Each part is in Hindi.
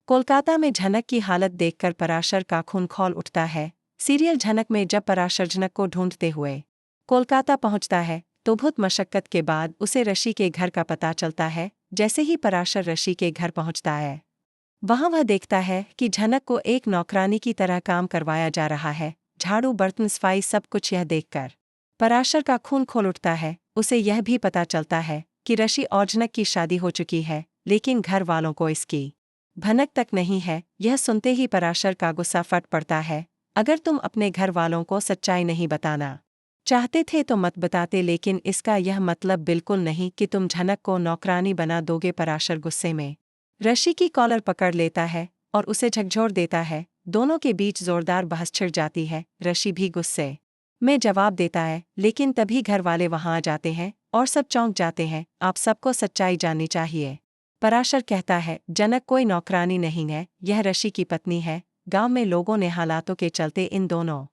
कोलकाता में झनक की हालत देखकर पराशर का खून खौल उठता है। सीरियल झनक में जब पराशर झनक को ढूंढते हुए कोलकाता पहुंचता है तो बहुत मशक्कत के बाद उसे ऋषि के घर का पता चलता है। जैसे ही पराशर ऋषि के घर पहुंचता है वहां वह देखता है कि झनक को एक नौकरानी की तरह काम करवाया जा रहा है। झाड़ू बर्तन सफाई सब कुछ यह देखकर पराशर का खून खोल उठता है। उसे यह भी पता चलता है कि ऋषि और झनक की शादी हो चुकी है, लेकिन घर वालों को इसकी भनक तक नहीं है। यह सुनते ही पराशर का गुस्सा फट पड़ता है। अगर तुम अपने घर वालों को सच्चाई नहीं बताना चाहते थे तो मत बताते, लेकिन इसका यह मतलब बिल्कुल नहीं कि तुम झनक को नौकरानी बना दोगे। पराशर गुस्से में ऋषि की कॉलर पकड़ लेता है और उसे झकझोर देता है। दोनों के बीच जोरदार बहस छिड़ जाती है। ऋषि भी गुस्से में जवाब देता है, लेकिन तभी घर वाले वहां आ जाते हैं और सब चौंक जाते हैं। आप सबको सच्चाई जाननी चाहिए। पराशर कहता है, जनक कोई नौकरानी नहीं है, यह ऋषि की पत्नी है। गांव में लोगों ने हालातों के चलते इन दोनों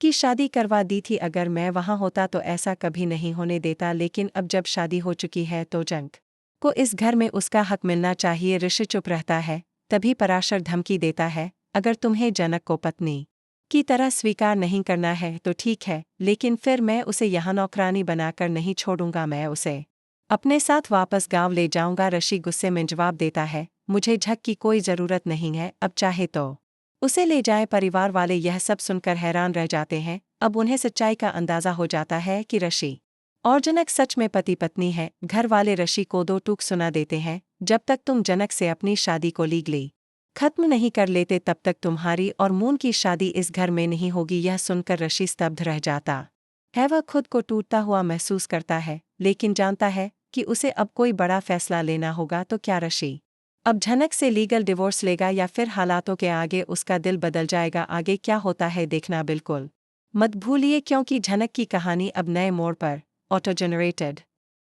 की शादी करवा दी थी। अगर मैं वहां होता तो ऐसा कभी नहीं होने देता, लेकिन अब जब शादी हो चुकी है तो जनक को इस घर में उसका हक मिलना चाहिए। ऋषि चुप रहता है। तभी पराशर धमकी देता है, अगर तुम्हें जनक को पत्नी की तरह स्वीकार नहीं करना है तो ठीक है, लेकिन फिर मैं उसे यहाँ नौकरानी बनाकर नहीं छोड़ूंगा। मैं उसे अपने साथ वापस गांव ले जाऊंगा। ऋषि गुस्से में जवाब देता है, मुझे झक की कोई जरूरत नहीं है, अब चाहे तो उसे ले जाए। परिवार वाले यह सब सुनकर हैरान रह जाते हैं। अब उन्हें सच्चाई का अंदाजा हो जाता है कि ऋषि और जनक सच में पति पत्नी है। घर वाले ऋषि को दो टूक सुना देते हैं, जब तक तुम जनक से अपनी शादी को लीगली खत्म नहीं कर लेते तब तक तुम्हारी और मून की शादी इस घर में नहीं होगी। यह सुनकर ऋषि स्तब्ध रह जाता है। वह खुद को टूटता हुआ महसूस करता है, लेकिन जानता है कि उसे अब कोई बड़ा फैसला लेना होगा। तो क्या ऋषि अब झनक से लीगल डिवोर्स लेगा या फिर हालातों के आगे उसका दिल बदल जाएगा? आगे क्या होता है देखना बिल्कुल मत भूलिए, क्योंकि झनक की कहानी अब नए मोड़ पर ऑटो जनरेटेड